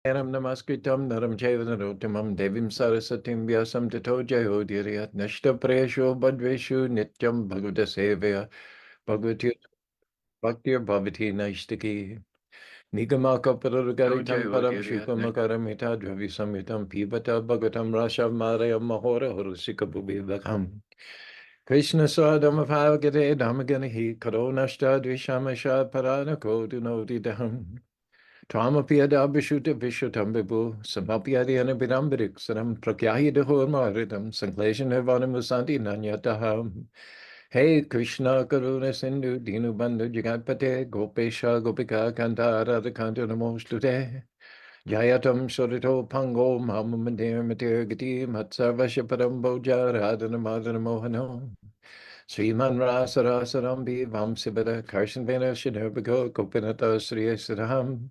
Naram namaskritam naram chaiva narottamam devim sarasatim vyasam tato jayo diriyat nashta presho badveshu nityam bhagavata sevaya bhagavati bhaktir bhavati naishtaki nigamaka parargaritam param shukamakaram hitadhavi samhitam pibata bhagatam rasha marayam mahora horusika bhubivakam Krishna sadamavagade dhamaganahi karonashta dvishamasha paranako dunodidaham Twamapiyada Abhishuta Vishutambibu, Samapyadiana Bidambidik, Prakyahidahur Maridam, Sankleshan Vanamusanti Nanyataham. Hey Krishna Karuna Sindhu Dinu Bandhu Jagatpate Gopesha Gopika Kanta Radha Kanta Namostute Jayatam Surito Pango Mamamandir Matir Gati Matsarvasha Parambo Jaradana Madana Mohano Sriman Rasa Rasarambi Vamsibada Karshan Vena Shidurbago Gopinata Sri Siddham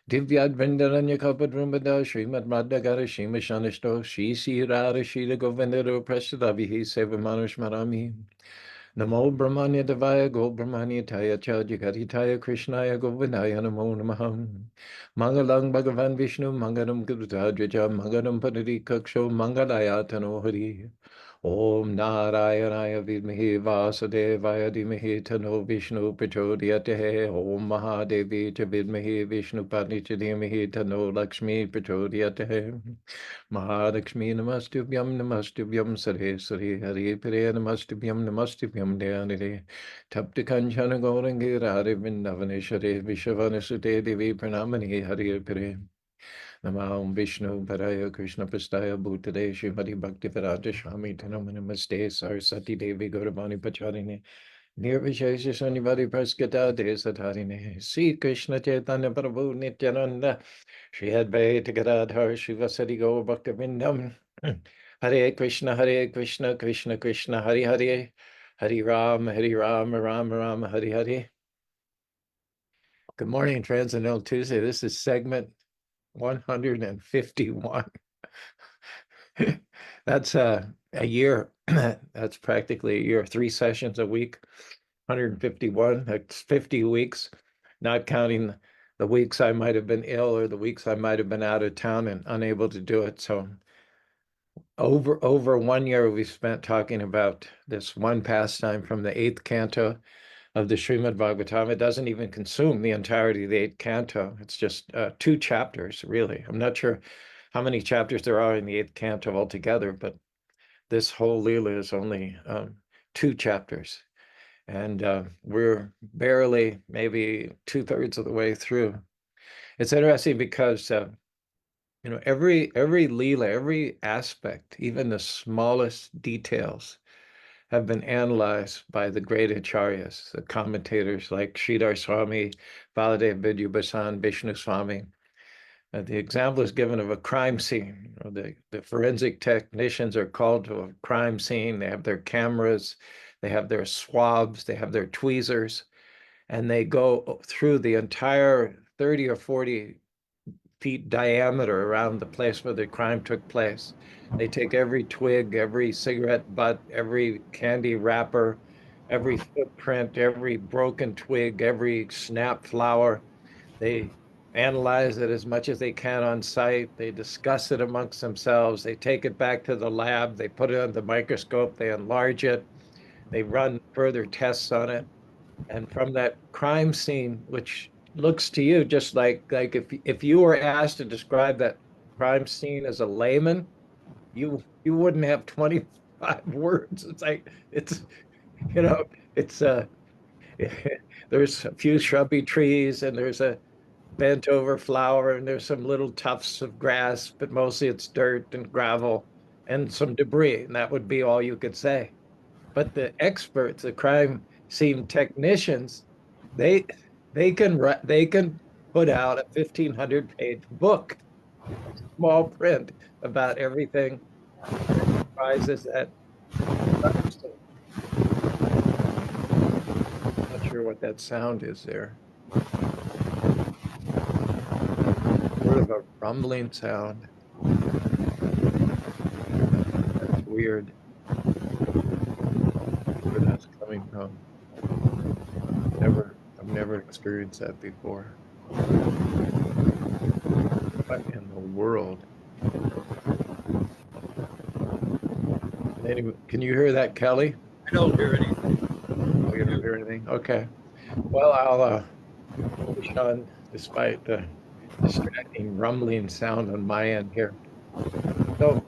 Divyadvrindaranya Kapadrumbada Srimad Madhagara Shima Shanishto Shri Sri Radha Shila Govindaro Prasadavihi Sevamanush Marami Namo Brahmanya Devaya Go Brahmanya Taya Cha Jagatitaya Krishnaya Govindaya Namo Namaham Mangalang Bhagavan Vishnu Mangalam Gurudhajaja Mangalam Padari Kaksho Mangalaya Tanohari Om Narayana Vidmahi Vasudevaya Dhimahi Tano Vishnu Prachodhyate Om Mahadevi Cha Vidmahi Vishnu Padni Cha Dhimahi Tano Lakshmi Prachodhyate Mahalakshmi Namastubhyam Sare Sare Hare Pire Namastubhyam Dyanire Tapta Kanchana Gaurangi Radhe Vrindavaneshware Vishavanasute Devi Pranamani Hare Pire Namaham Vishnu Paraya Krishna Prastaya Bhutale Srimati Bhakti Vedanta Swami Namaste Sarasati Devi Gauravani Pacharine Nirvishesha Shanivadi Praskata Desatarine Sri Krishna Chaitanya Prabhu Nityananda Shri Advaita Gadadhar Shivasati Gaur Bhaktivinoda Hare Krishna Krishna Krishna Hare Hare Hare Ram Ram Hare Hare. Good morning, Transcendental Tuesday. This is segment 151. That's a year. That's practically a year, 3 sessions a week, 151. That's 50 weeks, not counting the weeks I might have been ill or the weeks I might have been out of town and unable to do it. So over 1 year we spent talking about this one pastime from the eighth canto of the Srimad Bhagavatam. It doesn't even consume the entirety of the eighth canto. It's just 2 chapters, really. I'm not sure how many chapters there are in the eighth canto altogether, but this whole Lila is only 2 chapters. And we're barely maybe 2/3 of the way through. It's interesting because every Lila, every aspect, even the smallest details, have been analyzed by the great acharyas, the commentators like Sridhar Swami, Baladev Vidyabasan, Vishnu Swami. The example is given of a crime scene. The forensic technicians are called to a crime scene. They have their cameras, they have their swabs, they have their tweezers, and they go through the entire 30 or 40 feet diameter around the place where the crime took place. They take every twig, every cigarette butt, every candy wrapper, every footprint, every broken twig, every snap flower. They analyze it as much as they can on site. They discuss it amongst themselves. They take it back to the lab. They put it under the microscope. They enlarge it. They run further tests on it. And from that crime scene, which looks to you just like if you were asked to describe that crime scene as a layman, you wouldn't have 25 words. It's like it's you know it's there's a few shrubby trees and there's a bent over flower and there's some little tufts of grass, but mostly it's dirt and gravel and some debris, and that would be all you could say. But the experts, the crime scene technicians, they they can put out a 1,500-page book, small print about everything that comprises that crime scene. Not sure what that sound is there. Sort of a rumbling sound. That's weird. Where that's coming from. I've never experienced that before. What in the world? Can you hear that, Kelly? I don't hear anything. Oh, you don't hear anything? Okay. Well, I'll push on despite the distracting rumbling sound on my end here. So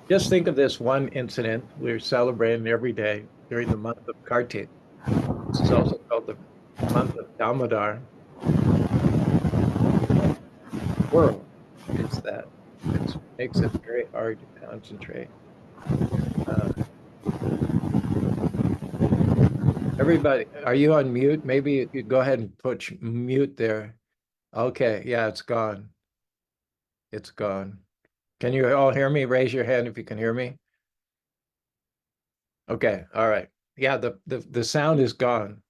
just think of this one incident we're celebrating every day during the month of Kartik. This is also called the month of Damodar. World is that it makes it very hard to concentrate. Uh, Everybody, are you on mute? Maybe you go ahead and put mute there. Okay, yeah, it's gone. It's gone. Can you all hear me? Raise your hand if you can hear me. Okay, all right. Yeah, the sound is gone.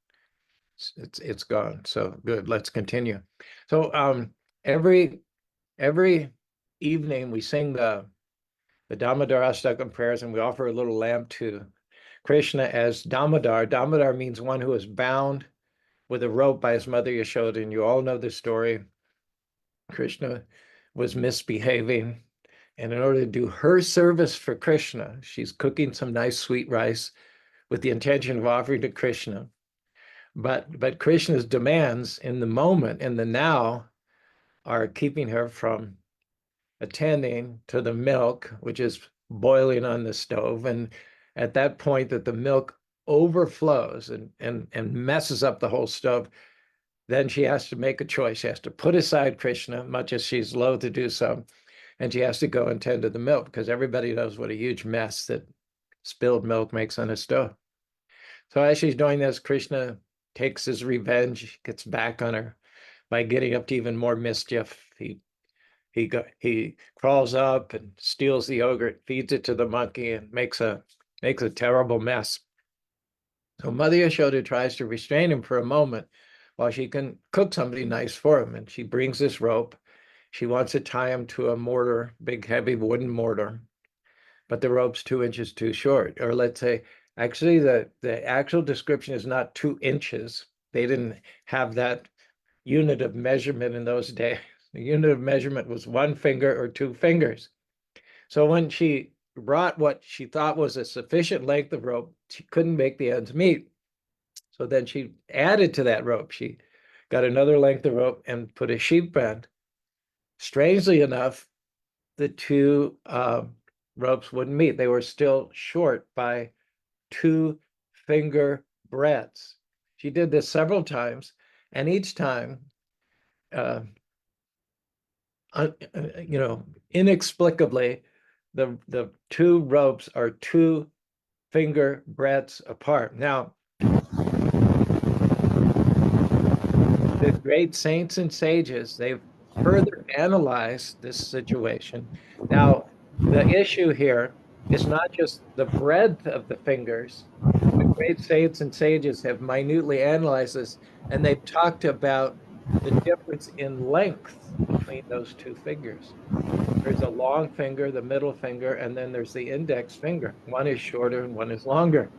It's gone. So good. Let's continue. So every evening we sing the Damodar Ashtakam prayers and we offer a little lamp to Krishna as Damodar. Damodar means one who is bound with a rope by his mother Yashoda, and you all know the story. Krishna was misbehaving, and in order to do her service for Krishna, she's cooking some nice sweet rice with the intention of offering to Krishna. But Krishna's demands in the moment, in the now, are keeping her from attending to the milk, which is boiling on the stove. And at that point that the milk overflows and messes up the whole stove, then she has to make a choice. She has to put aside Krishna, much as she's loath to do so, and she has to go and tend to the milk because everybody knows what a huge mess that spilled milk makes on a stove. So as she's doing this, Krishna takes his revenge, gets back on her by getting up to even more mischief. He crawls up and steals the yogurt, feeds it to the monkey, and makes a terrible mess. So Mother Yashoda tries to restrain him for a moment while she can cook something nice for him. And she brings this rope. She wants to tie him to a mortar, big, heavy wooden mortar, but the rope's 2 inches too short. Or let's say, actually, the actual description is not 2 inches. They didn't have that unit of measurement in those days. The unit of measurement was 1 finger or 2 fingers. So when she brought what she thought was a sufficient length of rope, she couldn't make the ends meet. So then she added to that rope. She got another length of rope and put a sheep band. Strangely enough, the two ropes wouldn't meet. They were still short by 2 finger breadths. She did this several times, and each time, uh, inexplicably, the two ropes are 2 finger breadths apart. Now, the great saints and sages, they've further analyzed this situation. Now, the issue here is not just the breadth of the fingers. The great saints and sages have minutely analyzed this, and they've talked about the difference in length between those two fingers. There's a long finger, the middle finger, and then there's the index finger. One is shorter and one is longer.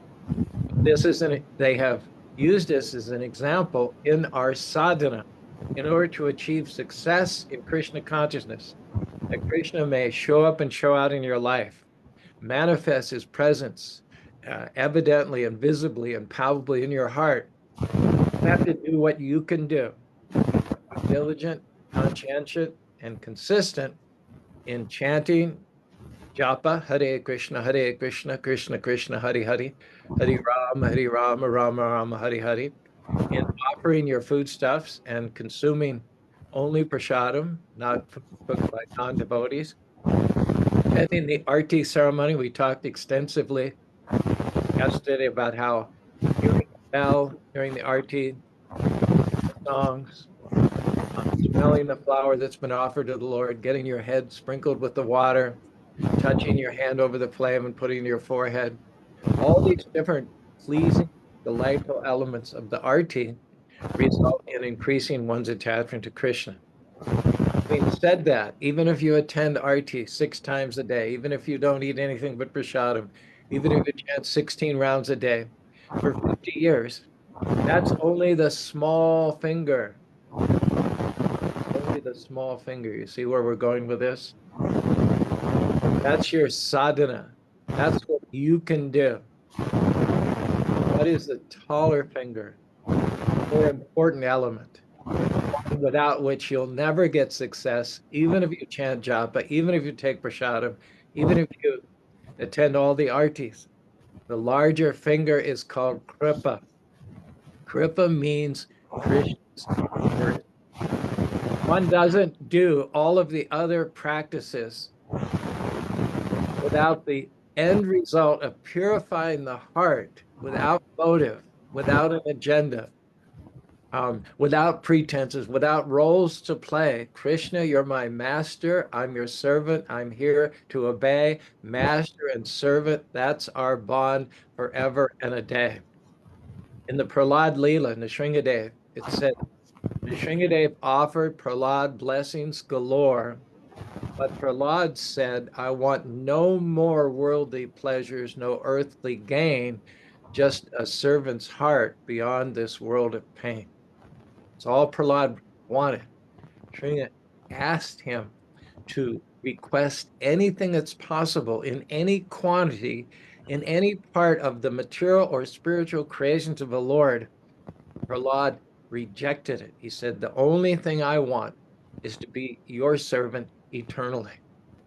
They have used this as an example in our sadhana in order to achieve success in Krishna consciousness, that Krishna may show up and show out in your life, manifest his presence evidently and visibly and palpably in your heart. You have to do what you can do. Diligent, conscientious, and consistent in chanting japa, Hare Krishna, Krishna Krishna, Hare Hare, Hare Rama, Rama Rama, Hare Hare, in offering your foodstuffs and consuming only prasadam, not cooked by non-devotees. And in the arati ceremony, we talked extensively yesterday about how hearing the bell, hearing the arati songs, smelling the flower that's been offered to the Lord, getting your head sprinkled with the water, touching your hand over the flame and putting it to your forehead. All these different pleasing, delightful elements of the arti result in increasing one's attachment to Krishna. Having said that, even if you attend arti 6 times a day, even if you don't eat anything but prasadam, even if you chant 16 rounds a day for 50 years, that's only the small finger, only the small finger. You see where we're going with this? That's your sadhana. That's what you can do. What is the taller finger? More important element, without which you'll never get success, even if you chant japa, even if you take prasadam, even if you attend all the artis. The larger finger is called kripa. Kripa means Krishna's mercy. One doesn't do all of the other practices without the end result of purifying the heart, without motive, without an agenda, without pretenses, without roles to play. Krishna, you're my master. I'm your servant. I'm here to obey. Master and servant, that's our bond forever and a day. In the Prahlad Lila, in the Shringadev, it said, the Shringadev offered Prahlad blessings galore, but Prahlad said, I want no more worldly pleasures, no earthly gain, just a servant's heart beyond this world of pain. It's all Prahlad wanted. Shringa asked him to request anything that's possible in any quantity, in any part of the material or spiritual creations of the Lord. Prahlad rejected it. He said, the only thing I want is to be your servant eternally.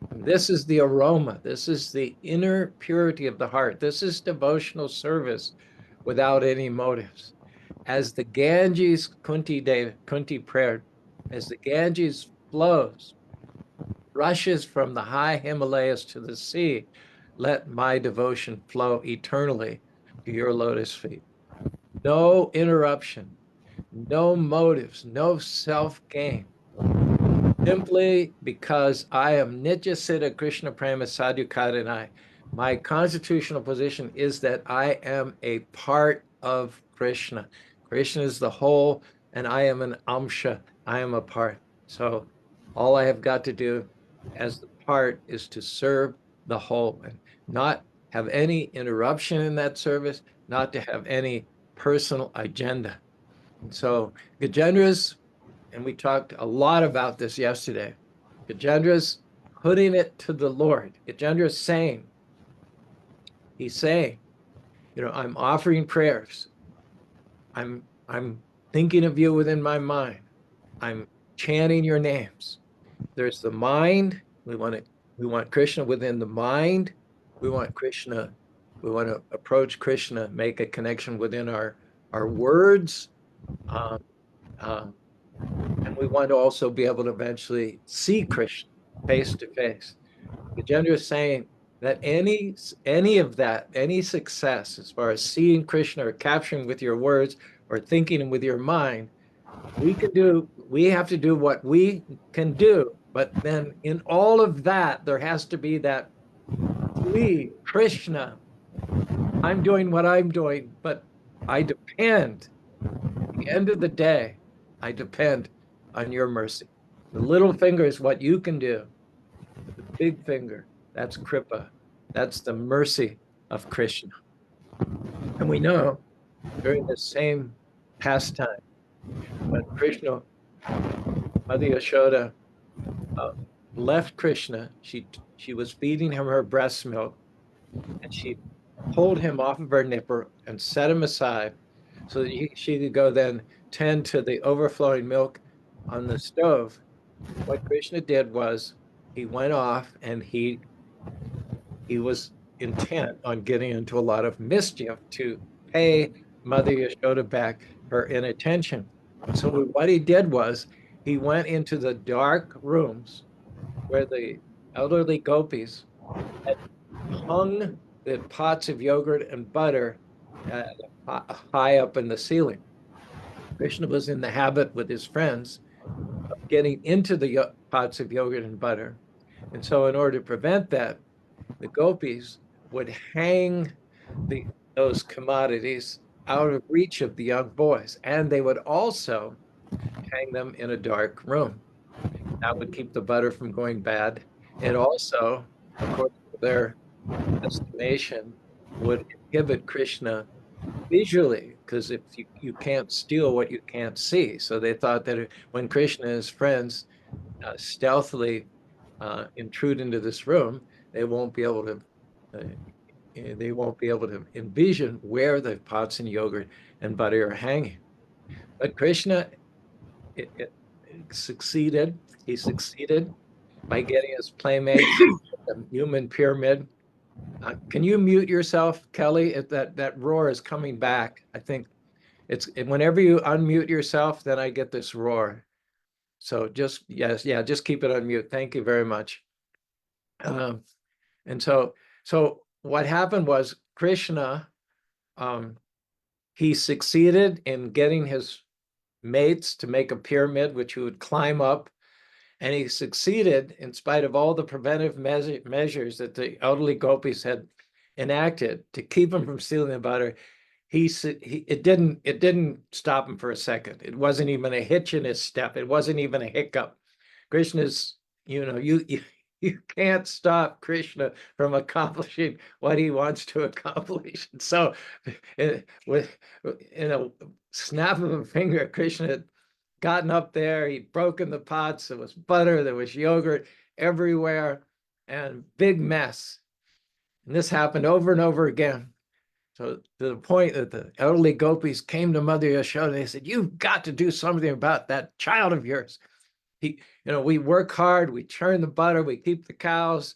And this is the aroma. This is the inner purity of the heart. This is devotional service without any motives. As the Ganges, Kunti prayer, as the Ganges flows, rushes from the high Himalayas to the sea, let my devotion flow eternally to your lotus feet. No interruption, no motives, no self-gain. Simply because I am Nitya Siddha Krishna Prema Sadhukaranai. My constitutional position is that I am a part of Krishna. Krishna is the whole, and I am an amsha. I am a part. So all I have got to do as the part is to serve the whole and not have any interruption in that service, not to have any personal agenda. And so Gajendra's, and we talked a lot about this yesterday, Gajendra's putting it to the Lord. Gajendra's saying, he's saying, I'm offering prayers. I'm thinking of you within my mind. I'm chanting your names. There's the mind. We want Krishna within the mind. We want Krishna, we want to approach Krishna, make a connection within our words. Um, um, and we want to also be able to eventually see Krishna face to face. Gajendra is saying that any of that, any success as far as seeing Krishna or capturing with your words or thinking with your mind, we have to do what we can do. But then in all of that, there has to be that plea, Krishna, I'm doing what I'm doing, but I depend, at the end of the day, I depend on your mercy. The little finger is what you can do. The big finger, that's kripa. That's the mercy of Krishna. And we know during the same pastime, when Krishna, Mother Yashoda, left Krishna, she was feeding him her breast milk, and she pulled him off of her nipper and set him aside so that she could go then tend to the overflowing milk on the stove. What Krishna did was he went off and he was intent on getting into a lot of mischief to pay Mother Yashoda back her inattention. So what he did was he went into the dark rooms where the elderly gopis had hung the pots of yogurt and butter high up in the ceiling. Krishna was in the habit with his friends of getting into the pots of yogurt and butter. And so in order to prevent that, the gopis would hang those commodities out of reach of the young boys. And they would also hang them in a dark room. That would keep the butter from going bad. It also, according to their estimation, would inhibit Krishna visually, because if you can't steal what you can't see. So they thought that when Krishna and his friends stealthily intrude into this room, they won't be able to envision where the pots and yogurt and butter are hanging. But Krishna succeeded. He succeeded by getting his playmates, the human pyramid. Can you mute yourself, Kelly? That roar is coming back. I think whenever you unmute yourself, then I get this roar. So just, yes, yeah, just keep it on mute. Thank you very much. And so what happened was Krishna, he succeeded in getting his mates to make a pyramid, which he would climb up. And he succeeded in spite of all the preventive measures that the elderly gopis had enacted to keep him from stealing the butter. It didn't stop him for a second. It wasn't even a hitch in his step. It wasn't even a hiccup. Krishna's, you can't stop Krishna from accomplishing what he wants to accomplish. And so, with in a snap of a finger, Krishna had gotten up there. He'd broken the pots. There was butter. There was yogurt everywhere, and big mess. And this happened over and over again. So to the point that the elderly gopis came to Mother Yashoda, they said, "You've got to do something about that child of yours. We work hard, we churn the butter, we keep the cows,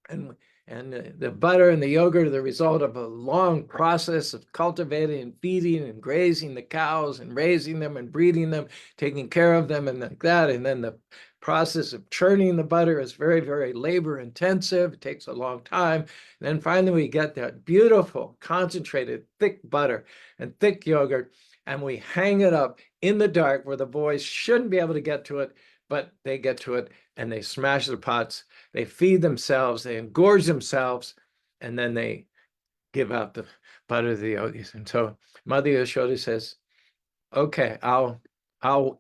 and the butter and the yogurt are the result of a long process of cultivating and feeding and grazing the cows and raising them and breeding them, taking care of them and like that. And then the process of churning the butter is very, very labor intensive. It takes a long time. And then finally we get that beautiful, concentrated, thick butter and thick yogurt, and we hang it up in the dark where the boys shouldn't be able to get to it, but they get to it and they smash the pots. They feed themselves, they engorge themselves, and then they give out the butter to the yogis. And so Mother Yashoda says, "Okay, I'll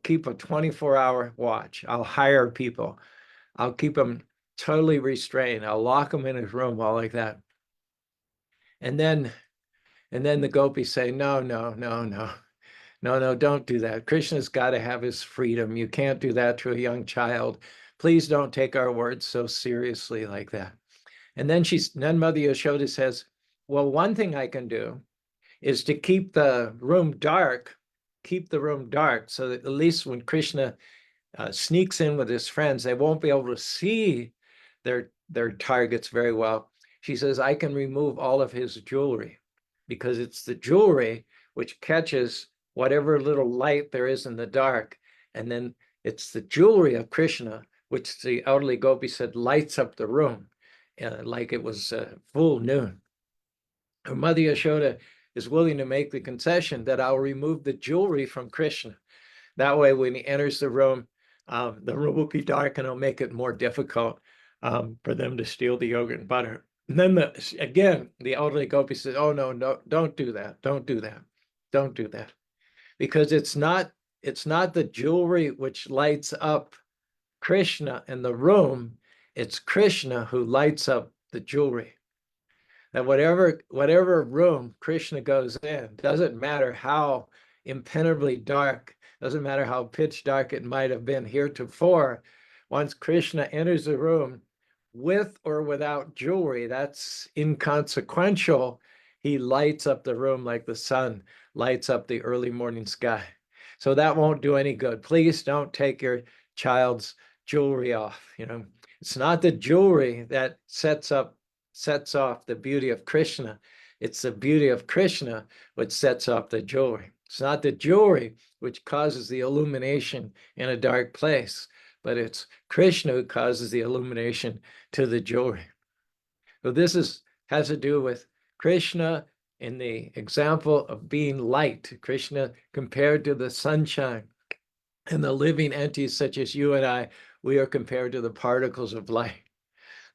keep a 24-hour watch. I'll hire people. I'll keep them totally restrained. I'll lock him in his room, all like that." And then the gopis say, "No, no, no, no. No, no, don't do that. Krishna's got to have his freedom. You can't do that to a young child. Please don't take our words so seriously like that." And then Mother Yashoda says, "Well, one thing I can do is to keep the room dark, so that at least when Krishna sneaks in with his friends, they won't be able to see their targets very well." She says, "I can remove all of his jewelry, because it's the jewelry which catches whatever little light there is in the dark. And then it's the jewelry of Krishna, which the elderly gopi said lights up the room like it was full noon." Her Mother Yashoda is willing to make the concession that I'll remove the jewelry from Krishna. That way, when he enters the room will be dark, and it'll make it more difficult for them to steal the yogurt and butter. And then again, the elderly gopi says, "Oh, no, no, don't do that. Don't do that. Don't do that." Because it's not the jewelry which lights up Krishna in the room. It's Krishna who lights up the jewelry. That whatever room Krishna goes in, doesn't matter how impenetrably dark, doesn't matter how pitch dark it might have been heretofore, once Krishna enters the room with or without jewelry, that's inconsequential. He lights up the room like the sun lights up the early morning sky. So that won't do any good. Please don't take your child's jewelry off. It's not the jewelry that sets off the beauty of Krishna. It's the beauty of Krishna which sets off the jewelry. It's not the jewelry which causes the illumination in a dark place, but it's Krishna who causes the illumination to the jewelry. So this has to do with Krishna in the example of being light. Krishna compared to the sunshine, and the living entities such as you and I, we are compared to the particles of light.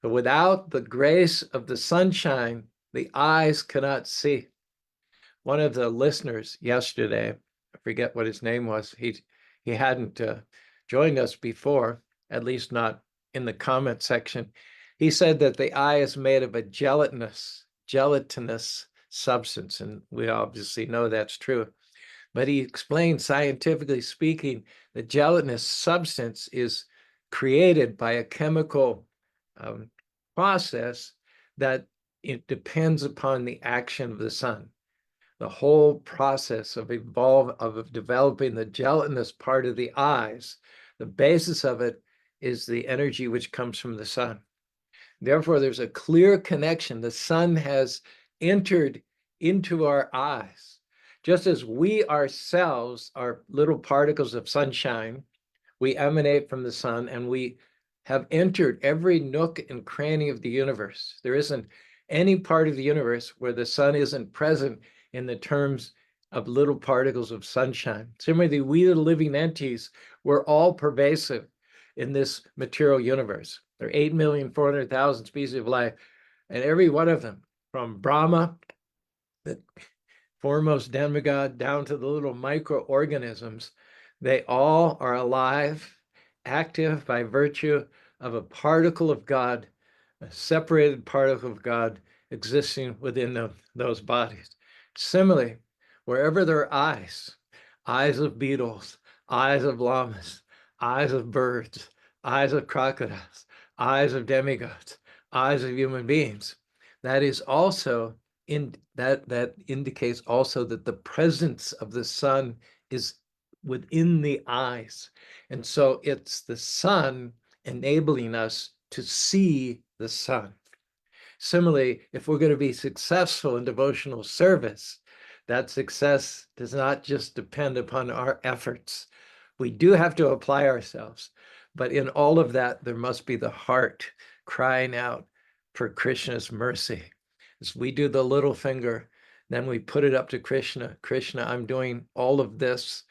But without the grace of the sunshine, the eyes cannot see. One of the listeners yesterday, I forget what his name was, he hadn't joined us before, at least not in the comment section. He said that the eye is made of a gelatinous substance, and we obviously know that's true. But he explained, scientifically speaking, that gelatinous substance is created by a chemical process that it depends upon the action of the sun. The whole process of developing the gelatinous part of the eyes, the basis of it is the energy which comes from the sun. Therefore, there's a clear connection. The sun has entered into our eyes. Just as we ourselves are little particles of sunshine, we emanate from the sun, and we have entered every nook and cranny of the universe. There isn't any part of the universe where the sun isn't present in the terms of little particles of sunshine. Similarly, we, the living entities, we're all pervasive in this material universe. There are 8,400,000 species of life, and every one of them, from Brahma, the foremost demigod, down to the little microorganisms, they all are alive, active by virtue of a particle of God, a separated particle of God existing within those bodies. Similarly, wherever there are eyes of beetles, eyes of llamas, eyes of birds, eyes of crocodiles, eyes of demigods, eyes of human beings, that is also that indicates also that the presence of the sun is within the eyes. And so it's the sun enabling us to see the sun. Similarly, if we're going to be successful in devotional service, that success does not just depend upon our efforts. We do have to apply ourselves, but in all of that, there must be the heart crying out for Krishna's mercy. As we do the little finger, then we put it up to Krishna. Krishna, I'm doing all of this.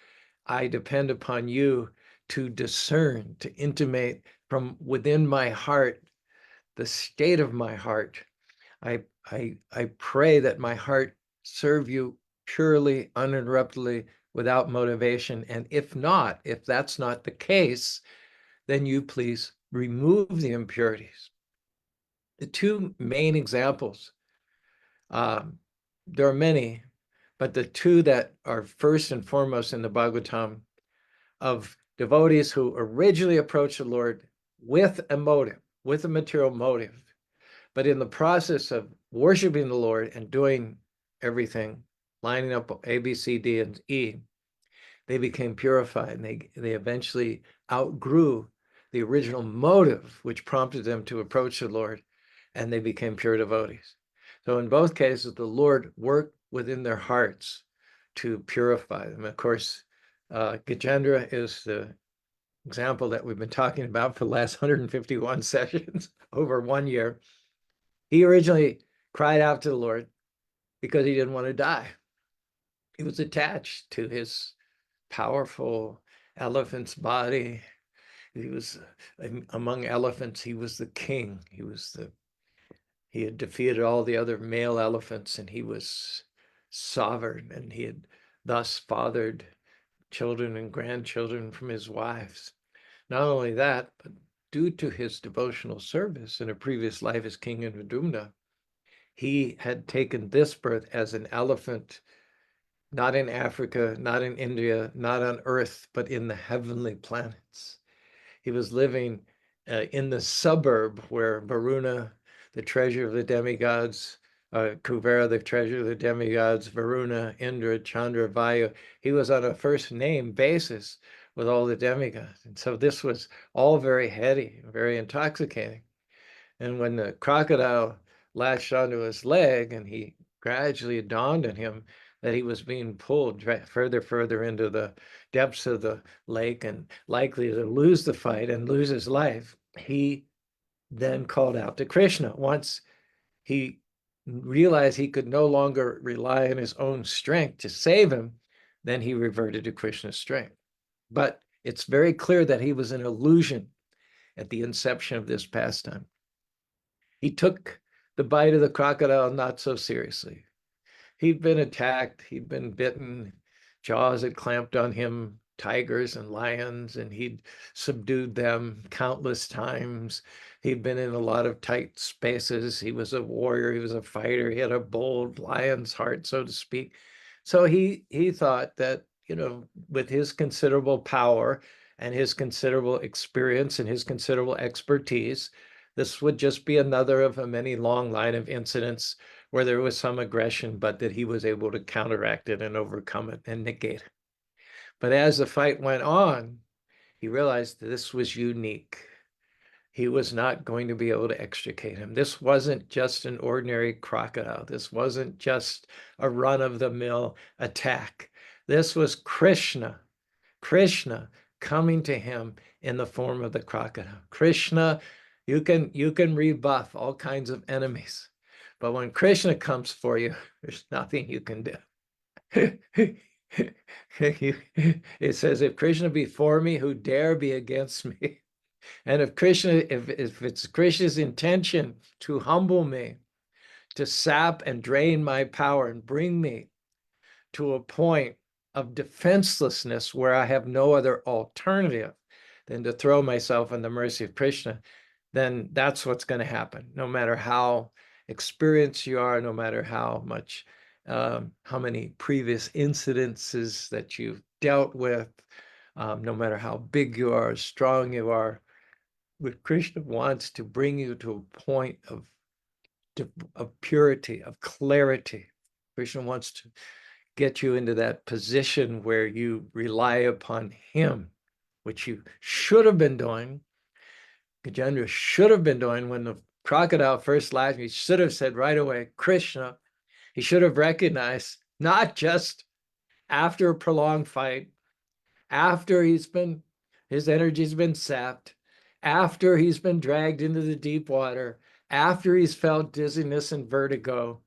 I depend upon you to discern, to intimate from within my heart, the state of my heart. I pray that my heart serve you purely, uninterruptedly, without motivation. And if not, if that's not the case, then you please remove the impurities. The two main examples, there are many, but the two that are first and foremost in the Bhagavatam of devotees who originally approached the Lord with a motive, with a material motive, but in the process of worshiping the Lord and doing everything, lining up A, B, C, D, and E, they became purified, and they eventually outgrew the original motive which prompted them to approach the Lord, and they became pure devotees. So in both cases, the Lord worked within their hearts to purify them. Of course, Gajendra is the example that we've been talking about for the last 151 sessions over 1 year. He originally cried out to the Lord because he didn't want to die. He was attached to his powerful elephant's body. He was among elephants. He was the king. He had defeated all the other male elephants, and he was sovereign, and he had thus fathered children and grandchildren from his wives. Not only that, but due to his devotional service in a previous life as king in Vidumna, he had taken this birth as an elephant, not in Africa, not in India, not on Earth, but in the heavenly planets. He was living in the suburb where Varuna, the treasure of the demigods, Kuvera, the treasure of the demigods, Varuna, Indra, Chandra, Vayu, he was on a first name basis with all the demigods. And so this was all very heady, very intoxicating. And when the crocodile latched onto his leg, and he gradually dawned on him that he was being pulled further into the depths of the lake and likely to lose the fight and lose his life, he then called out to Krishna. Once he realized he could no longer rely on his own strength to save him, then he reverted to Krishna's strength. But it's very clear that he was an illusion at the inception of this pastime. He took the bite of the crocodile not so seriously. He'd been attacked, he'd been bitten, jaws had clamped on him, tigers and lions, and he'd subdued them countless times. He'd been in a lot of tight spaces. He was a warrior, he was a fighter, he had a bold lion's heart, so to speak. So he thought that with his considerable power and his considerable experience and his considerable expertise, this would just be another of a many long line of incidents where there was some aggression, but that he was able to counteract it and overcome it and negate it. But as the fight went on, he realized that this was unique. He was not going to be able to extricate him. This wasn't just an ordinary crocodile. This wasn't just a run-of-the-mill attack. This was Krishna coming to him in the form of the crocodile. Krishna, you can rebuff all kinds of enemies, but when Krishna comes for you, there's nothing you can do. It says, if Krishna be for me, who dare be against me? And if it's Krishna's intention to humble me, to sap and drain my power and bring me to a point of defenselessness where I have no other alternative than to throw myself in the mercy of Krishna, then that's what's going to happen. No matter how experienced you are, no matter how many previous incidences that you've dealt with, no matter how big you are, strong you are, what Krishna wants to bring you to a point of purity, of clarity. Krishna wants to get you into that position where you rely upon him, which you should have been doing. Gajendra should have been doing when the crocodile first lashed. He should have said right away, Krishna. He should have recognized, not just after a prolonged fight, after his energy's been sapped, after he's been dragged into the deep water, after he's felt dizziness and vertigo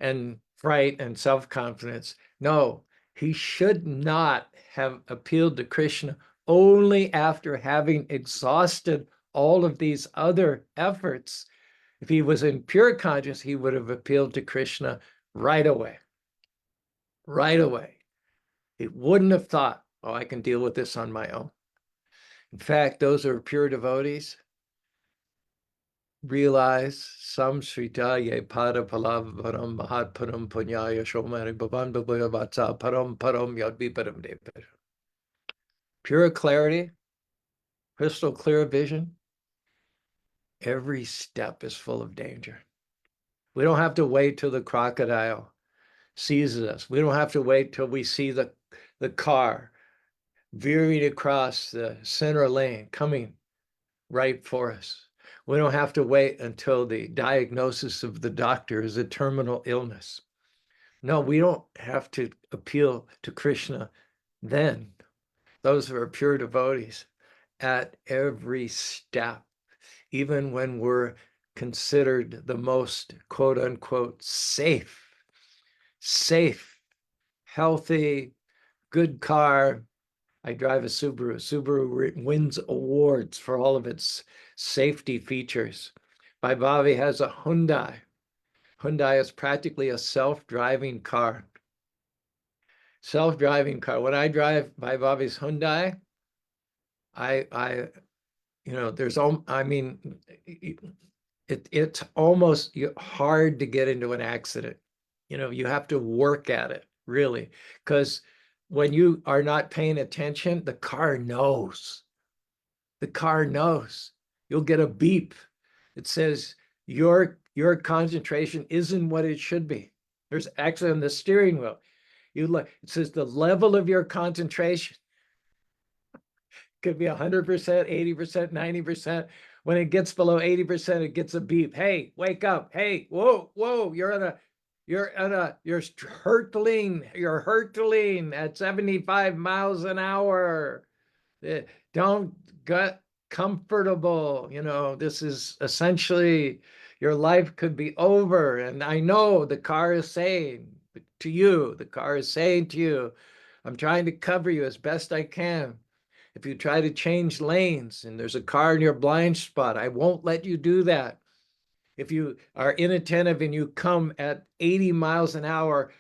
and fright and self-confidence. No, he should not have appealed to Krishna only after having exhausted all of these other efforts. If he was in pure consciousness, he would have appealed to Krishna right away. Right away. He wouldn't have thought, oh, I can deal with this on my own. In fact, those who are pure devotees realize samshrita ye pada palavaram mahat param punyaya shomari bhavan bhavatsa param param yadviparam devaram. Pure clarity, crystal clear vision, every step is full of danger. We don't have to wait till the crocodile seizes us. We don't have to wait till we see the car veering across the center lane coming right for us. We don't have to wait until the diagnosis of the doctor is a terminal illness. No, we don't have to appeal to Krishna then. Those who are pure devotees at every step, even when we're considered the most quote unquote safe, healthy, good car. I drive a Subaru. Subaru wins awards for all of its safety features. Vaibhavi has a Hyundai. Hyundai is practically a self-driving car. Self-driving car. When I drive Vaibhavi's Hyundai, it's almost hard to get into an accident. You have to work at it, really, because when you are not paying attention, the car knows. The car knows. You'll get a beep. It says your concentration isn't what it should be. There's actually on the steering wheel. It says the level of your concentration could be 100%, 80%, 90%. When it gets below 80%, it gets a beep. Hey, wake up. Hey, whoa, you're hurtling at 75 miles an hour. Don't get comfortable. This is essentially your life could be over. And I know the car is saying to you, I'm trying to cover you as best I can. If you try to change lanes and there's a car in your blind spot, I won't let you do that. If you are inattentive and you come at 80 miles an hour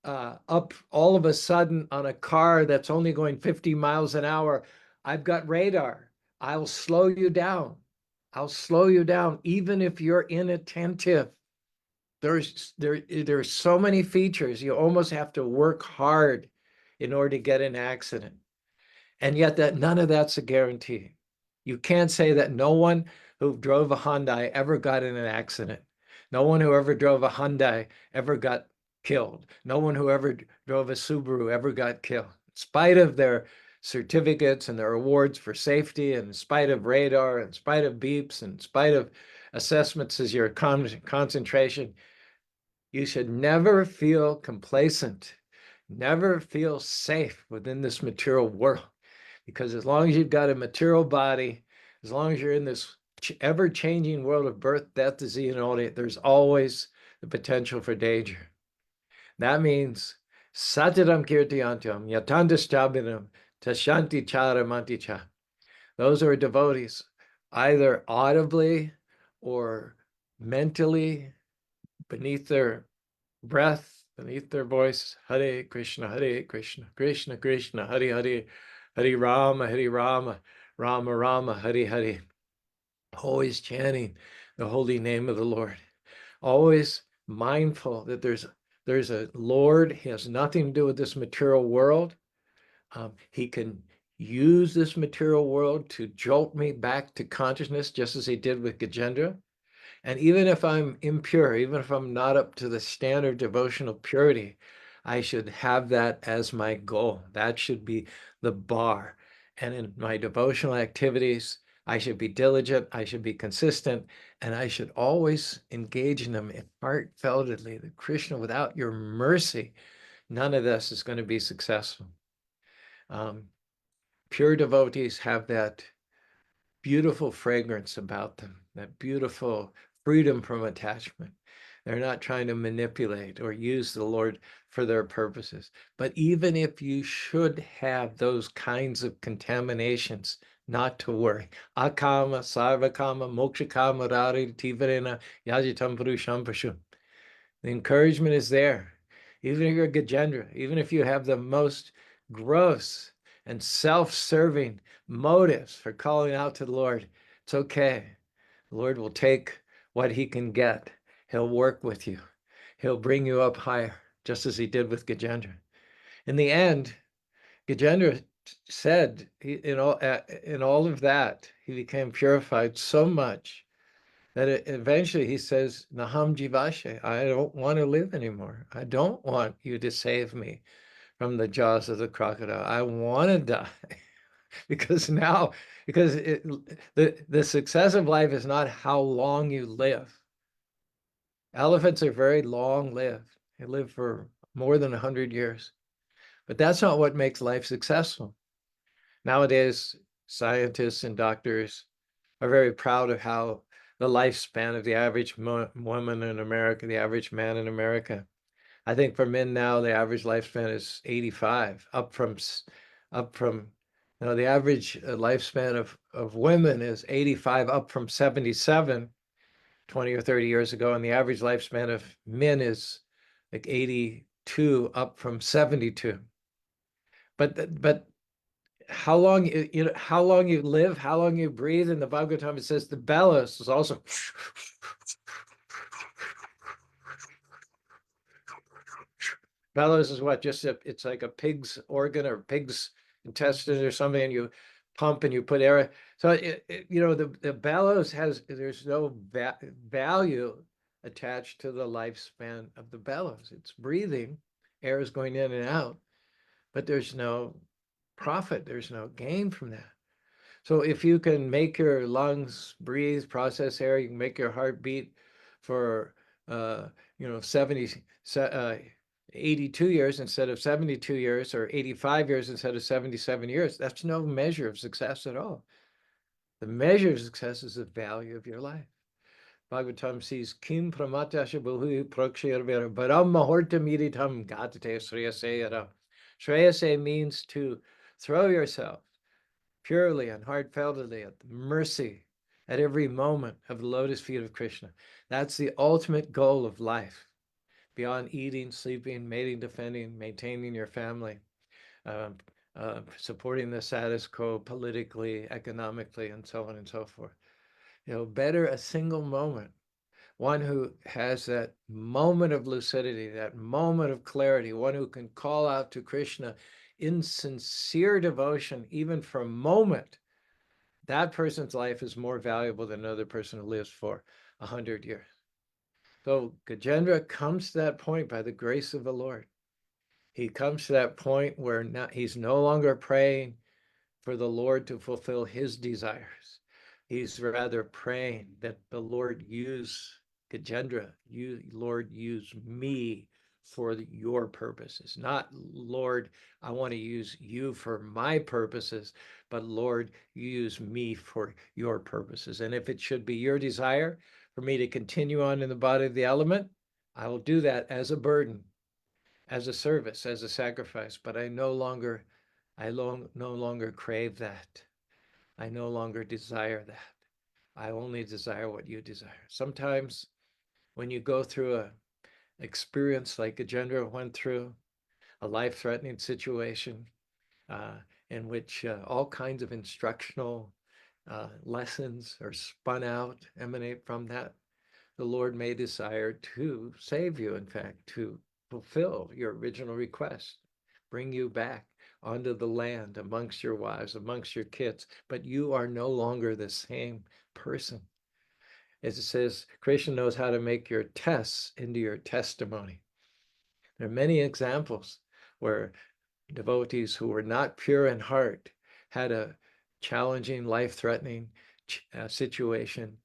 up all of a sudden on a car that's only going 50 miles an hour, I've got radar. I'll slow you down. Even if you're inattentive. There are so many features. You almost have to work hard in order to get in an accident. And yet that none of that's a guarantee. You can't say that no one who drove a Hyundai ever got in an accident. No one who ever drove a Hyundai ever got killed. No one who ever drove a Subaru ever got killed. In spite of their certificates and their awards for safety, and in spite of radar, in spite of beeps, in spite of assessments as your concentration, you should never feel complacent, never feel safe within this material world. Because as long as you've got a material body, as long as you're in this ever-changing world of birth, death, disease, and old age, there's always the potential for danger. That means Satiram Kirtiyantam, Yatandashtabinam, Tashanti Charamanticha. Those are devotees, either audibly or mentally, beneath their breath, beneath their voice. Hare Krishna, Krishna Krishna, Hare Hare, Hare Rama, Rama Rama, Hare Hare. Always chanting the holy name of the Lord. Always mindful that there's a Lord. He has nothing to do with this material world. He can use this material world to jolt me back to consciousness, just as he did with Gajendra. And even if I'm impure, even if I'm not up to the standard devotional purity, I should have that as my goal. That should be the bar. And in my devotional activities, I should be diligent, I should be consistent, and I should always engage in them heartfeltedly. The Krishna, without your mercy, none of this is going to be successful. Pure devotees have that beautiful fragrance about them, that beautiful freedom from attachment. They're not trying to manipulate or use the Lord for their purposes. But even if you should have those kinds of contaminations, not to worry. Akama, sarvakama, mokshakama, arati, tivarena, yajitam purusham pashum. The encouragement is there. Even if you're a Gajendra, even if you have the most gross and self-serving motives for calling out to the Lord, it's okay. The Lord will take what he can get. He'll work with you. He'll bring you up higher, just as he did with Gajendra. In the end, Gajendra said in all of that, he became purified so much that eventually he says, Naham Jivashe, I don't want to live anymore. I don't want you to save me from the jaws of the crocodile. I want to die. Because the success of life is not how long you live. Elephants are very long lived. They live for more than 100 years. But that's not what makes life successful. Nowadays, scientists and doctors are very proud of how the lifespan of the average woman in America, the average man in America. I think for men now, the average lifespan is 85, up from the average lifespan of women is 85, up from 77 20 or 30 years ago. And the average lifespan of men is like 82, up from 72. But how long how long you live, how long you breathe. In the Bhagavatam, it says the bellows is also bellows is what? It's like a pig's organ or pig's intestine or something, and you pump and you put air. So the bellows there's no value attached to the lifespan of the bellows. It's breathing, air is going in and out, but there's no profit, there's no gain from that. So if you can make your lungs breathe, process air, you can make your heart beat for 82 years instead of 72 years, or 85 years instead of 77 years. That's no measure of success at all. The measure of success is the value of your life. Bhagavatam says, Kim pramatasha bulhu prakshayarvera baram mahortam iritam gatate shreyaseyara. Shreyase means to throw yourself purely and heartfeltedly at the mercy at every moment of the lotus feet of Krishna. That's the ultimate goal of life, beyond eating, sleeping, mating, defending, maintaining your family, supporting the status quo politically, economically, and so on and so forth. Better a single moment, one who has that moment of lucidity, that moment of clarity, one who can call out to Krishna in sincere devotion, even for a moment, that person's life is more valuable than another person who lives for 100 years. So Gajendra comes to that point by the grace of the Lord. He comes to that point where he's no longer praying for the Lord to fulfill his desires. He's rather praying that the Lord use Gajendra, Lord, use me for your purposes. Not, Lord, I want to use you for my purposes, but Lord, use me for your purposes. And if it should be your desire for me to continue on in the body of the element, I will do that as a burden, as a service, as a sacrifice, but I no longer crave that. I no longer desire that. I only desire what you desire. Sometimes when you go through a experience like Gajendra went through, a life-threatening situation uh, in which all kinds of instructional lessons are spun out, emanate from that, the Lord may desire to save you, in fact, to fulfill your original request, bring you back onto the land amongst your wives, amongst your kids, but you are no longer the same person. As it says, Krishna knows how to make your tests into your testimony. There are many examples where devotees who were not pure in heart had a challenging, life-threatening situation,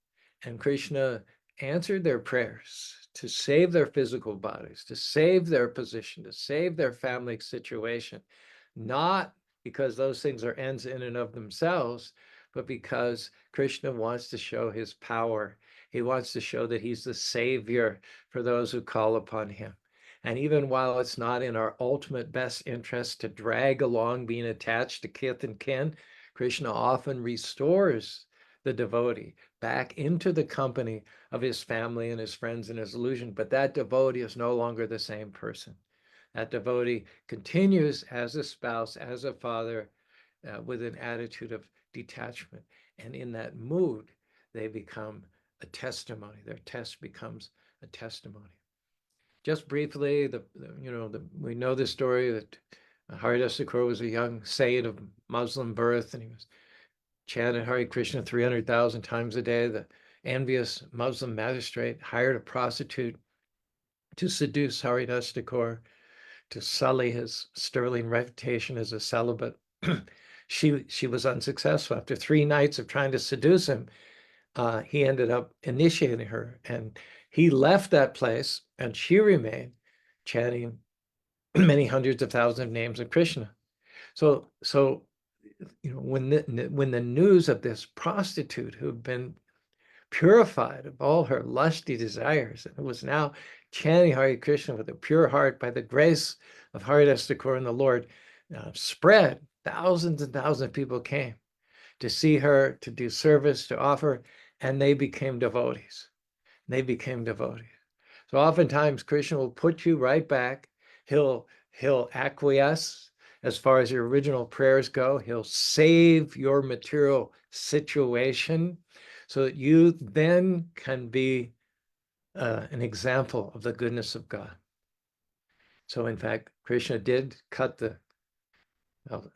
and Krishna answered their prayers to save their physical bodies, to save their position, to save their family situation, not because those things are ends in and of themselves, but because Krishna wants to show his power. He wants to show that he's the savior for those who call upon him. And even while it's not in our ultimate best interest to drag along being attached to kith and kin, Krishna often restores the devotee back into the company of his family and his friends and his illusion. But that devotee is no longer the same person. That devotee continues as a spouse, as a father, with an attitude of detachment. And in that mood, they become a testimony. Their test becomes a testimony. Just briefly, we know the story that Hare was a young saint of Muslim birth, and he was chanted Hare Krishna 300,000 times a day. The envious Muslim magistrate hired a prostitute to seduce Hare to sully his sterling reputation as a celibate. She was unsuccessful. After 3 nights of trying to seduce him, he ended up initiating her, and he left that place, and she remained chanting many hundreds of thousands of names of Krishna. So when the news of this prostitute who'd been purified of all her lusty desires and who was now chanting Hare Krishna with a pure heart by the grace of Haridastakor and the Lord spread, thousands and thousands of people came to see her, to do service, to offer, and they became devotees. They became devotees. So oftentimes Krishna will put you right back. He'll acquiesce as far as your original prayers go. He'll save your material situation so that you then can be an example of the goodness of God. So in fact, Krishna did cut the,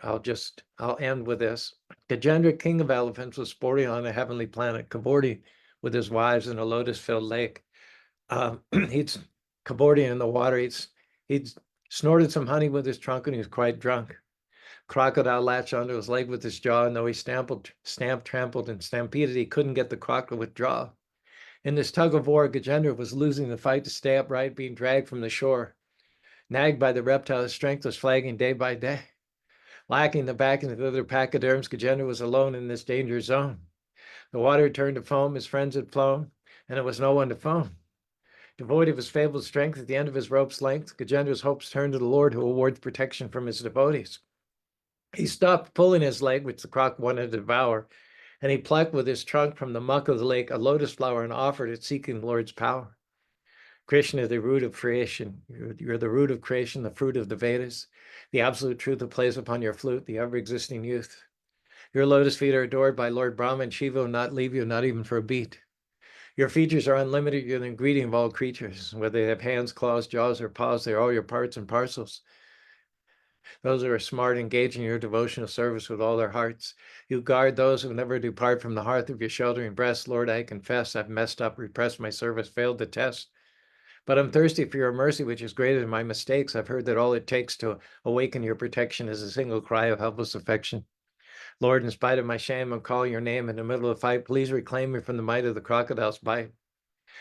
I'll end with this. Gajendra, king of elephants, was sporting on a heavenly planet, cavorting with his wives in a lotus-filled lake. He'd cavorting in the water. He'd snorted some honey with his trunk, and he was quite drunk. Crocodile latched onto his leg with his jaw, and though he stamped, trampled, and stampeded, he couldn't get the crocodile to withdraw. In this tug of war, Gajendra was losing the fight to stay upright, being dragged from the shore. Nagged by the reptile, his strength was flagging day by day. Lacking the backing of the other pachyderms, Gajendra was alone in this danger zone. The water had turned to foam, his friends had flown, and there was no one to phone. Devoid of his fabled strength at the end of his rope's length, Gajendra's hopes turned to the Lord, who awards protection from his devotees. He stopped pulling his leg, which the croc wanted to devour, and he plucked with his trunk from the muck of the lake a lotus flower and offered it, seeking the Lord's power. Krishna, the root of creation. You're the root of creation, the fruit of the Vedas, the absolute truth that plays upon your flute, the ever-existing youth. Your lotus feet are adored by Lord Brahma, and Shiva will not leave you, not even for a beat. Your features are unlimited. You're the ingredient of all creatures. Whether they have hands, claws, jaws, or paws, they're all your parts and parcels. Those who are smart engage in your devotional service with all their hearts. You guard those who never depart from the hearth of your sheltering breast. Lord, I confess I've messed up, repressed my service, failed the test. But I'm thirsty for your mercy, which is greater than my mistakes. I've heard that all it takes to awaken your protection is a single cry of helpless affection. Lord, in spite of my shame, I'm calling your name in the middle of the fight. Please reclaim me from the might of the crocodile's bite.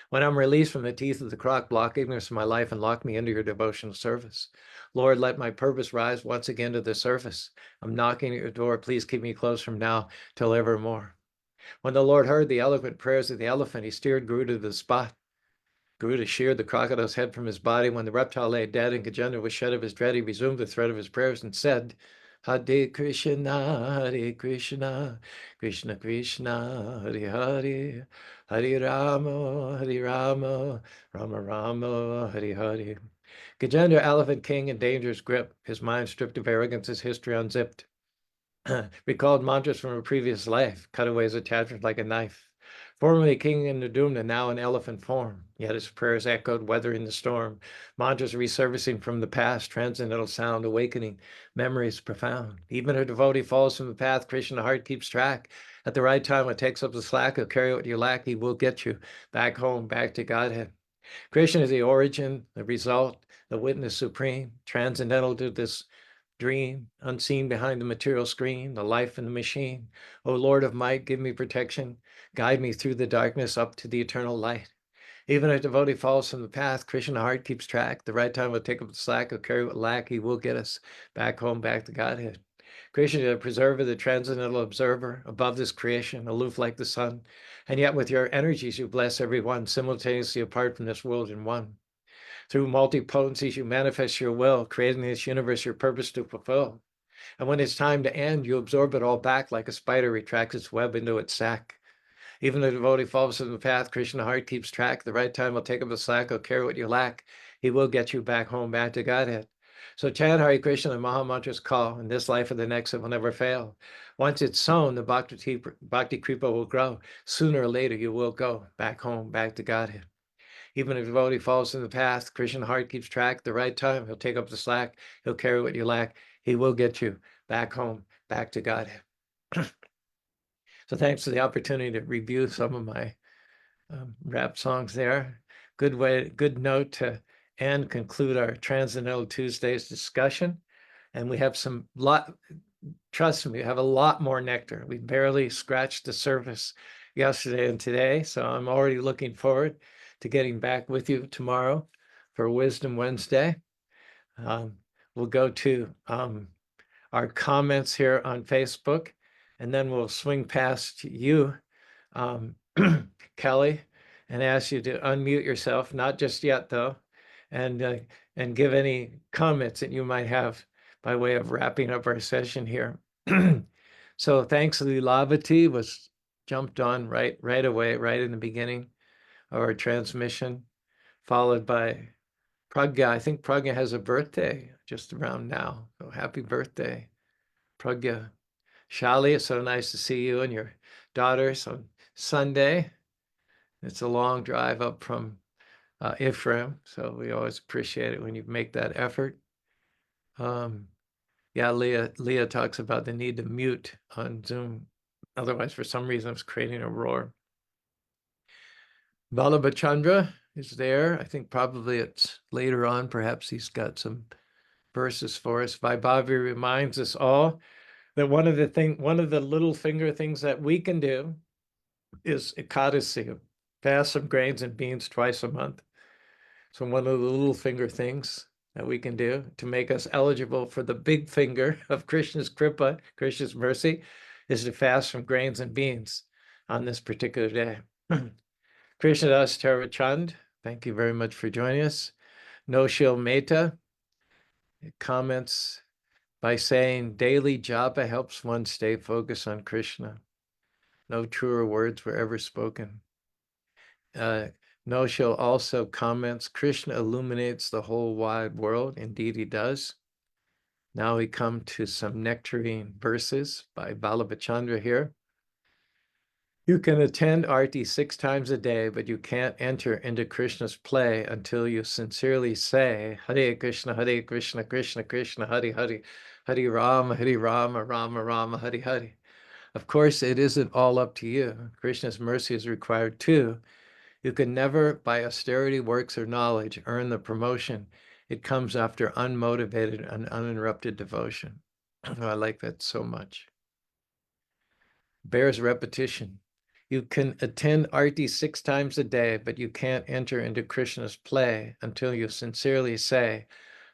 When I'm released from the teeth of the croc, block ignorance of my life and lock me into your devotional service. Lord, let my purpose rise once again to the surface. I'm knocking at your door. Please keep me close from now till evermore. When the Lord heard the eloquent prayers of the elephant, he steered Guru to the spot. Garuda sheared the crocodile's head from his body. When the reptile lay dead and Gajendra was shed of his dread, he resumed the thread of his prayers and said, Hare Krishna, Hare Krishna, Krishna Krishna, Hare Hare, Hare Rama, Hare Rama, Rama Rama, Hare Hare. Gajendra, elephant king in dangerous grip, his mind stripped of arrogance, his history unzipped. Recalled mantras from a previous life, cut away his attachment like a knife. Formerly king in Nadumna, now in elephant form, yet his prayers echoed, weathering the storm. Mantras resurfacing from the past, transcendental sound, awakening memories profound. Even a devotee falls from the path, Krishna heart keeps track. At the right time, it takes up the slack, he'll carry what you lack, he will get you back home, back to Godhead. Krishna is the origin, the result, the witness supreme, transcendental to this dream, unseen behind the material screen, the life in the machine. O Lord of might, give me protection. Guide me through the darkness up to the eternal light. Even if a devotee falls from the path, Krishna heart keeps track. The right time will take up the slack, he'll carry what lack, he will get us back home, back to Godhead. Krishna, the preserver, the transcendental observer, above this creation, aloof like the sun. And yet with your energies, you bless everyone, simultaneously apart from this world in one. Through multi-potencies, you manifest your will, creating this universe your purpose to fulfill. And when it's time to end, you absorb it all back like a spider retracts its web into its sack. Even the devotee falls from the path, Krishna heart keeps track. The right time will take up the slack, he'll carry what you lack. He will get you back home, back to Godhead. So chant Hare Krishna, the Maha Mantra's call. In this life or the next, it will never fail. Once it's sown, the Bhakti Kripa will grow. Sooner or later, you will go back home, back to Godhead. Even if a devotee falls in the path, Krishna heart keeps track. The right time, he'll take up the slack. He'll carry what you lack. He will get you back home, back to Godhead. So thanks for the opportunity to review some of my rap songs there. Good note to end, conclude our Transcendental Tuesdays discussion. And we have trust me, we have a lot more nectar. We barely scratched the surface yesterday and today. So I'm already looking forward to getting back with you tomorrow for Wisdom Wednesday. We'll go to our comments here on Facebook, and then we'll swing past you, Kelly, and ask you to unmute yourself, not just yet though, and give any comments that you might have by way of wrapping up our session here. So thanks, Lila was jumped on right away, right in the beginning of our transmission, followed by Pragya. I think Pragya has a birthday just around now. So happy birthday, Pragya. Shali, it's so nice to see you and your daughters on Sunday. It's a long drive up from Ephraim, so we always appreciate it when you make that effort. Yeah, Leah talks about the need to mute on Zoom. Otherwise, for some reason, it's creating a roar. Vallabha Chandra is there. I think probably it's later on. Perhaps he's got some verses for us. Vaibhavi reminds us all that one of the little finger things that we can do is ekadasi, fast some grains and beans twice a month. So one of the little finger things that we can do to make us eligible for the big finger of Krishna's kripa, Krishna's mercy, is to fast from grains and beans on this particular day. Krishna Das Taravachand, thank you very much for joining us. Noshil Mehta comments by saying daily japa helps one stay focused on Krishna. No truer words were ever spoken. Noshil also comments, Krishna illuminates the whole wide world. Indeed, he does. Now we come to some nectarine verses by Vallabha Chandra here. You can attend arati 6 times a day, but you can't enter into Krishna's play until you sincerely say, Hare Krishna, Krishna Krishna, Hare Hare, Hare Rama, Rama Rama, Hare Hare. Of course, it isn't all up to you. Krishna's mercy is required too. You can never, by austerity, works, or knowledge, earn the promotion. It comes after unmotivated and uninterrupted devotion. I like that so much. Bears repetition. You can attend arati 6 times a day, but you can't enter into Krishna's play until you sincerely say,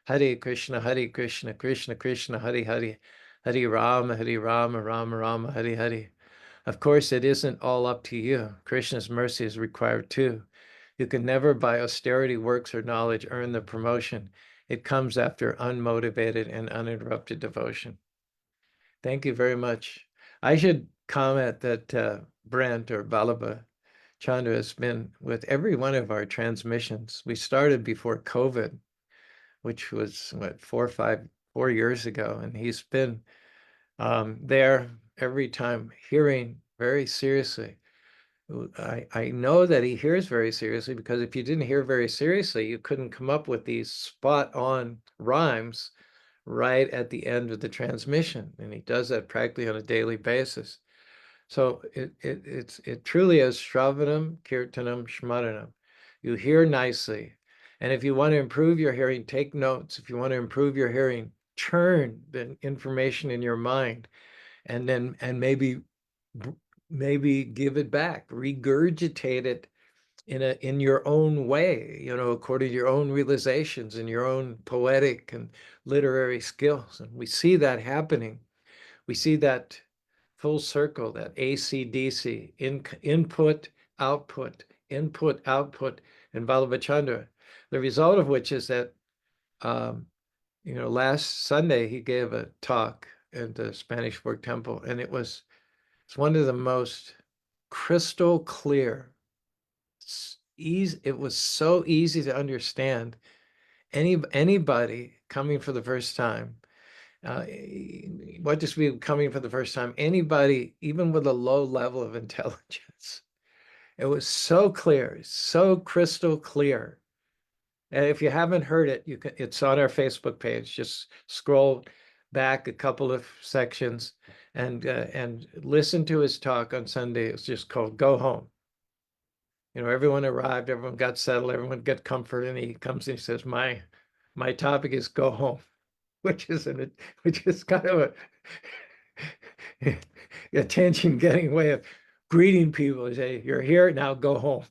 Hare Krishna, Krishna Krishna, Hare Hare, Hare Rama, Rama Rama, Hare Hare. Of course, it isn't all up to you. Krishna's mercy is required too. You can never, by austerity, works, or knowledge, earn the promotion. It comes after unmotivated and uninterrupted devotion. Thank you very much. I should comment that Brent or Vallabha Chandra has been with every one of our transmissions. We started before COVID, which was what, 4 years ago, and he's been there every time, hearing very seriously. I know that he hears very seriously, because if you didn't hear very seriously, you couldn't come up with these spot on rhymes right at the end of the transmission. And he does that practically on a daily basis. So it truly is Shravanam, Kirtanam, Shmaranam. You hear nicely. And if you want to improve your hearing, take notes. If you want to improve your hearing, turn the information in your mind, and then maybe give it back, regurgitate it in your own way, according to your own realizations and your own poetic and literary skills. And we see that happening. We see that full circle, that ACDC, input, output, input, output, in Vallabha Chandra. The result of which is that, last Sunday he gave a talk at the Spanish Fork Temple, and it's one of the most crystal clear. It was so easy to understand. Anybody coming for the first time, what does mean coming for the first time? Anybody, even with a low level of intelligence. It was so clear, so crystal clear. And if you haven't heard it, it's on our Facebook page. Just scroll back a couple of sections and listen to his talk on Sunday. It's just called Go Home. Everyone arrived, everyone got settled, everyone got comfort, and he comes and he says, my topic is go home, which is kind of a attention-getting way of greeting people. He say, you're here, now go home.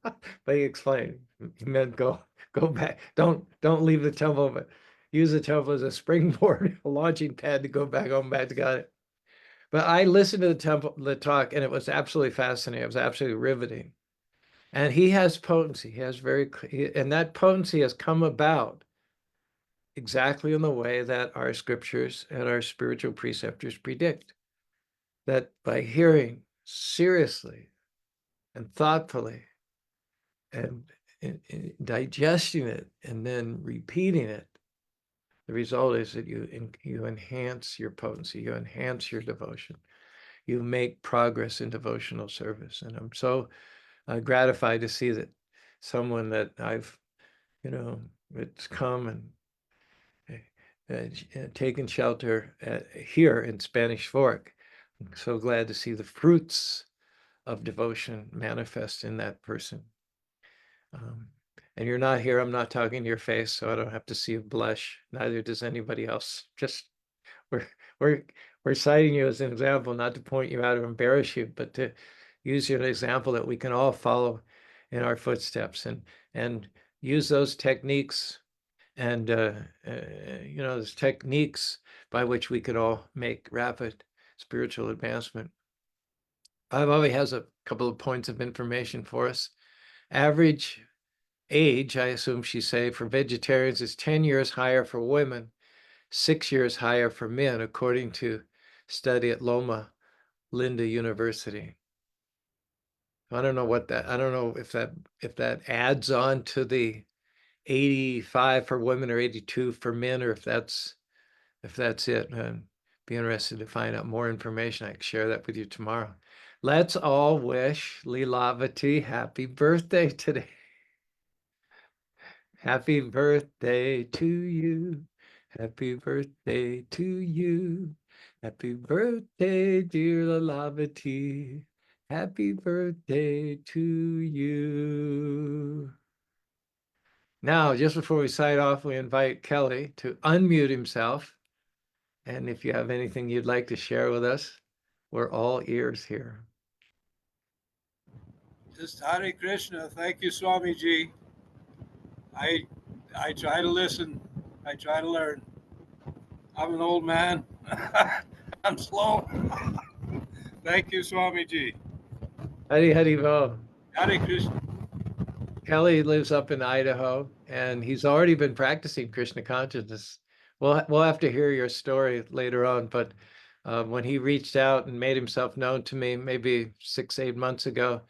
But he explained, he meant go back. Don't leave the temple, but use the temple as a springboard, a launching pad to go back home, back to God. But I listened to the talk, and it was absolutely fascinating. It was absolutely riveting. And he has potency. He has and that potency has come about exactly in the way that our scriptures and our spiritual preceptors predict. That by hearing seriously and thoughtfully and digesting it and then repeating it, the result is that you enhance your potency, you enhance your devotion, you make progress in devotional service. And I'm so gratified to see that someone that I've, it's come and taken shelter here in Spanish Fork. I'm so glad to see the fruits of devotion manifest in that person. And you're not here, I'm not talking to your face, so I don't have to see you blush. Neither does anybody else. Just we're we're citing you as an example, not to point you out or embarrass you, but to use you as an example that we can all follow in our footsteps and use those techniques and those techniques by which we could all make rapid spiritual advancement. Bobby has a couple of points of information for us. Average age, I assume she say, for vegetarians is 10 years higher for women, 6 years higher for men, according to study at Loma Linda University. I don't know if that adds on to the 85 for women or 82 for men, or if that's it. And be interested to find out more information. I can share that with you tomorrow. Let's all wish Lilavati happy birthday today. Happy birthday to you. Happy birthday to you. Happy birthday, dear Lilavati. Happy birthday to you. Now, just before we sign off, we invite Kelly to unmute himself. And if you have anything you'd like to share with us, we're all ears here. Just Hare Krishna. Thank you, Swamiji. I I try to listen. I try to learn. I'm an old man. I'm slow. Thank you, Swamiji. Hari Hari Bo. Hare Krishna. Kelly lives up in Idaho, and he's already been practicing Krishna consciousness. We'll have to hear your story later on, but when he reached out and made himself known to me, maybe 6, 8 months ago,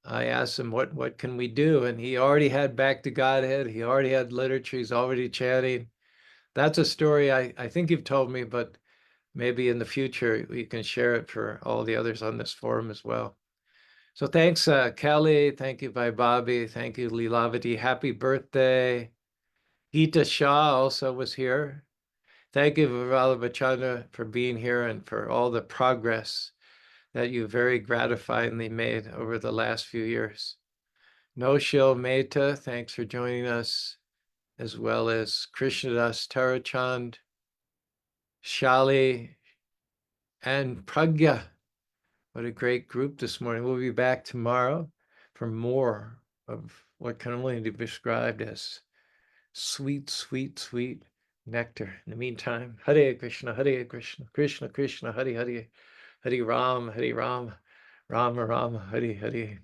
I asked him what can we do, and he already had Back to Godhead. He already had literature. He's already chanting. That's a story I think you've told me, but maybe in the future you can share it for all the others on this forum as well. So thanks, Kelly. Thank you, Bhai Bobby. Thank you, Lilavati. Happy birthday. Gita Shah also was here. Thank you, Vallabha Chandra, for being here and for all the progress that you very gratifyingly made over the last few years. Noshil Mehta, thanks for joining us, as well as Krishnadas Tarachand, Shali, and Pragya. What a great group this morning. We'll be back tomorrow for more of what can only be described as sweet, sweet, sweet nectar. In the meantime, Hare Krishna, Hare Krishna, Krishna Krishna, Hare Hare, Hare Ram, Hare Ram, Rama Rama, Hare Hare.